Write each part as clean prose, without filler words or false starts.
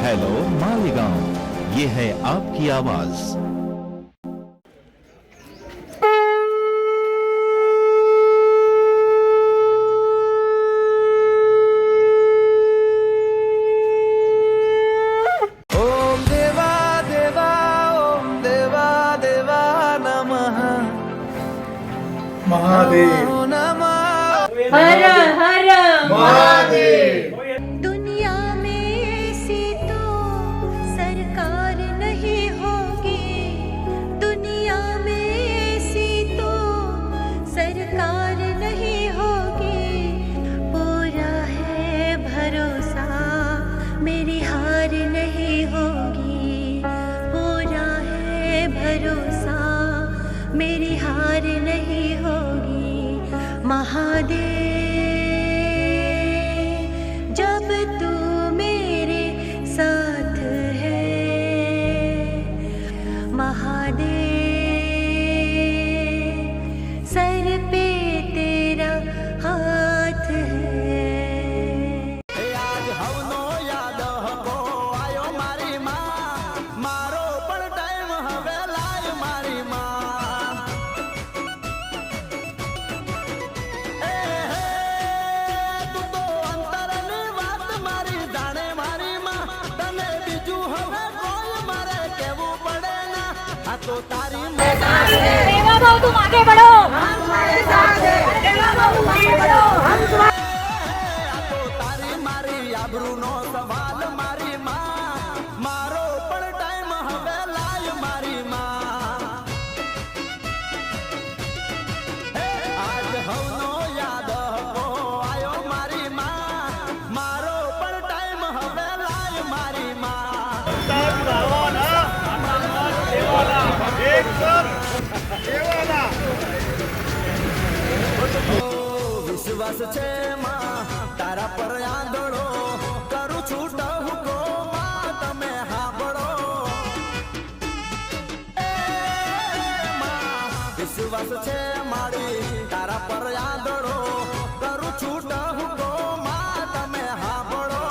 Hello Malegaon, ये है आपकी आवाज। ओम देवा देवा ओम देवा देवा नमः महादेव नमः हर हर महादेव। दुनिया में ऐसी तो सरकार नहीं होगी, दुनिया में ऐसी तो सरकार नहीं होगी। पूरा है भरोसा मेरी हार नहीं होगी, पूरा है भरोसा मेरी हार नहीं होगी। महादेव जब तू मेरे साथ है, महादेव सर पे तेरा हाथ है। आज हवनो याद हको आयो मारी मां, मारो पण टाइम हवे लाय मारी मां। तू तो अंतरनी વાત મારી જાણે મારી માં, તને બીજું હવે કોઈ મારે કહેવું પડે ના। આ તો તારી देवा भाऊ तुम आगे बढ़ो, हम तुम्हारे साथ हैं। देवा भाऊ तुम आगे बढ़ो, हम तुम्हारे આ તો તારી મારી આબરૂનો સવાલ મારી માં, મારો પણ ટાઈમ હવે લાય મારી માં। आज हवनो याद हको आयो मारी मां, मारो पण टाइम हवे लाय मारी मां। विश्वास छे मां तारा पर आंधळो, करू छूट हुको मां तमे हांभळो। विश्वास छे मारी तारा पर आंधळो, करू छूट हुको मां तमे हांभळो।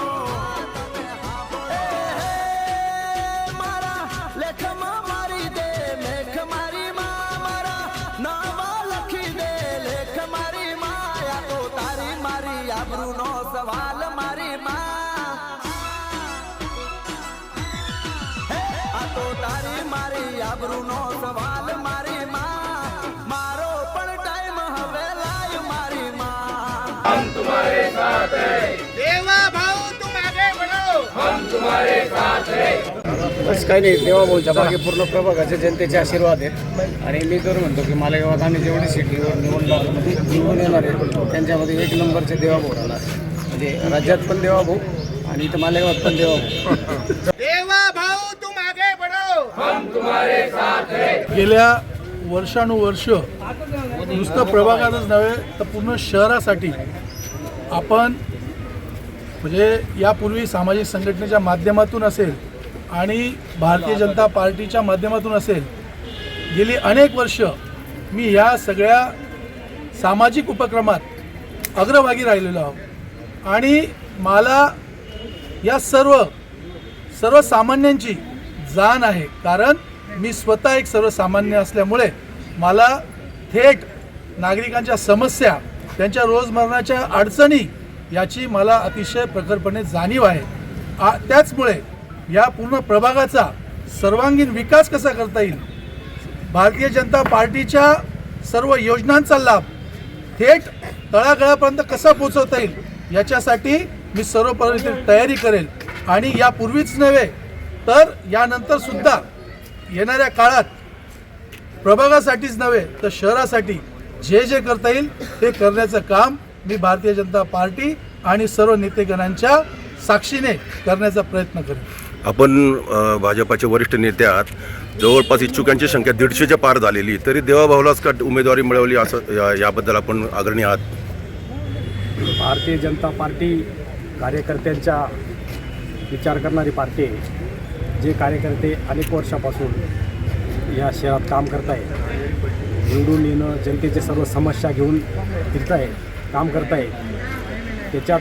मारा लेखમાં મારી દે મેઘ મારી માं, મારા નાવા લખી દે લેખ મારી માं। આ તો તારી મારી આબરૂનો સવાલ મારી માं, આ તો તારી મારી આબરૂનો સવાલ મારી માं। મારો પણ ટાઈમ હવે લાય મારી मां। बस काही नाही, देवाभाऊच्या मागे पूर्ण प्रभागाचे जनतेचे आशीर्वाद आहेत. आणि मी तर म्हणतो की मालेगावात आम्ही जेवढे सिटीवर निवडून येणार आहे त्यांच्यामध्ये एक नंबरचे देवाभाऊ राहणार. म्हणजे राज्यात पण देवाभाऊ आणि इथं मालेगावात पण देवाभाऊ. गेल्या वर्षानुवर्ष नुसतं प्रभागातच नव्हे तर पूर्ण शहरासाठी आपण म्हणजे यापूर्वी सामाजिक संघटनेच्या माध्यमातून असेल आणि भारतीय जनता पार्टीच्या माध्यमातून असेल, गेली अनेक वर्ष मी ह्या सगळ्या सामाजिक उपक्रमात अग्रभागी राहिलेलो आहोत. आणि मला या सर्वसामान्यांची जाण आहे, कारण मी स्वतः एक सर्वसामान्य असल्यामुळे मला थेट नागरिकांच्या समस्या, त्यांच्या रोजमर्राच्या अडचणी याची मला अतिशय प्रखरपणे जाणीव आहे. त्याचमुळे या पूर्ण प्रभागाचा सर्वांगीण विकास कसा करता येईल, भारतीय जनता पार्टीच्या सर्व योजनांचा लाभ थेट तळागाळापर्यंत कसा पोहोचवता येईल याच्यासाठी मी सर्व तयारी करेल. आणि यापूर्वीच नव्हे तर यानंतर सुद्धा येणाऱ्या काळात प्रभागासाठीच नव्हे तर शहरासाठी जे जे करता येईल ते करण्याचं काम मी भारतीय जनता पार्टी आणि सर्व नेतेगणांच्या साक्षीने करण्याचा प्रयत्न करेन. आपण भाजपाचे वरिष्ठ नेते आहात, जवळपास इच्छुकांची संख्या 150च्या पार झालेली, तरी देवाभाऊलाच का उमेदवारी मिळवली असं याबद्दल आपण अग्रणी आहात? भारतीय जनता पार्टी कार्यकर्त्यांचा विचार करणारी पार्टी आहे. जे कार्यकर्ते अनेक वर्षापासून या शहरात काम करत आहे, निवडून येणं, जनतेचे सर्व समस्या घेऊन फिरत आहे, काम करत आहे, त्याच्यात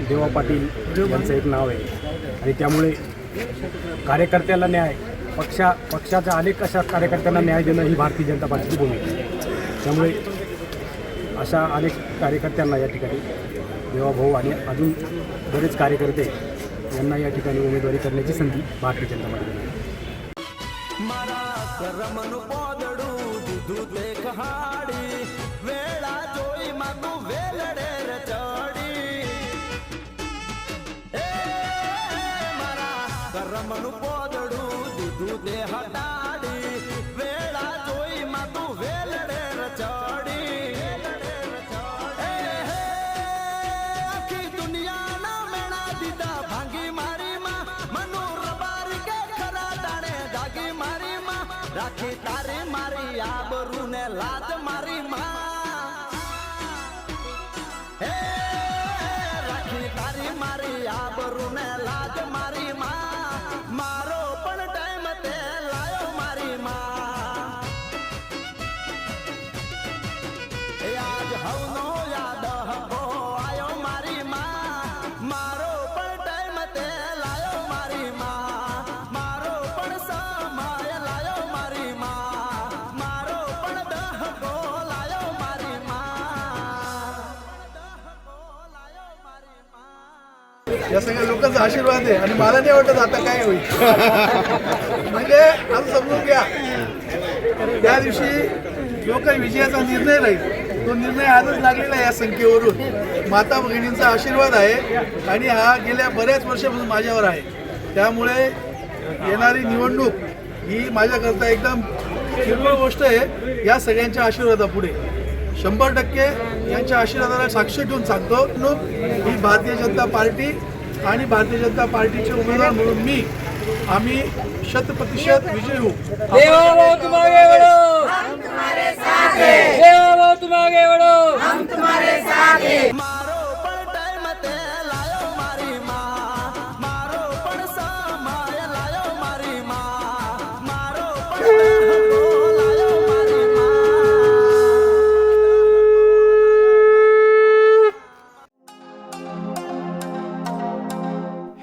देवा पाटील यांचं एक नाव आहे. आणि त्यामुळे कार्यकर्त्याला न्याय पक्षाच्या अनेक अशा कार्यकर्त्यांना न्याय देणं ही भारतीय जनता पार्टीची भूमिका आहे. त्यामुळे अशा अनेक कार्यकर्त्यांना या ठिकाणी देवाभाऊ आणि अजून बरेच कार्यकर्ते यांना या ठिकाणी उमेदवारी करण्याची संधी भारतीय जनता पार्टीने मारा करमनु पोदडू दुधू देख हाडी वेळा जोई मागू वेलडेर चढी ए मारा करमनु पोदडू दुधू देह दाडी वेळा जोई मागू वेलडेर चढी आखी दुनिया ना मेणा दीदा भांगी मारी मा मनु रबारी के खरा दाणे जागी मारी मा राखी तारी मारी आबरू ने लाज मारी मा हे राखी तारी मारी आबरू ने लाज मारी मा मारो पण टाइम ते लायो मारी मा ए आज हवनो याद हको आयो मारी मा मारो पण टाइम ते लायो मारी मा मारो पण समय लायो मारी मा मारो पण दहको लायो मारी मा दहको लायो मारी मा या सगळ्या लोकांचा आशीर्वाद आहे आणि मला नाही वाटत आता काय होईल. म्हणजे असं समजून घ्या त्या दिवशी जो काही विजयाचा निर्णय राहील तो निर्णय आजच लागलेला आहे. या संख्येवरून माता भगिनींचा आशीर्वाद आहे आणि हा गेल्या बऱ्याच वर्षापासून माझ्यावर आहे. त्यामुळे येणारी निवडणूक ही माझ्याकरता एकदम किरकोळ गोष्ट आहे. या सगळ्यांच्या आशीर्वादापुढे 100% यांच्या आशीर्वादाला साक्ष ठेवून सांगतो ही भारतीय जनता पार्टी आणि भारतीय जनता पार्टीचे उमेदवार म्हणून आम्ही 100% विजयी होऊ. देवाभाऊ तुम आगे बढ़ो, हम तुम्हारे साथ हैं. देवाभाऊ तुम आगे बढ़ो, हम तुम्हारे साथ हैं. मारो पण टाइम ते लायो मारी मा मारो पण समय लायो मारी मा मारो पण दहको लायो मारी मा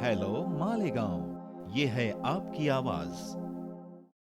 हेलो मालेगांव, ये है आपकी आवाज.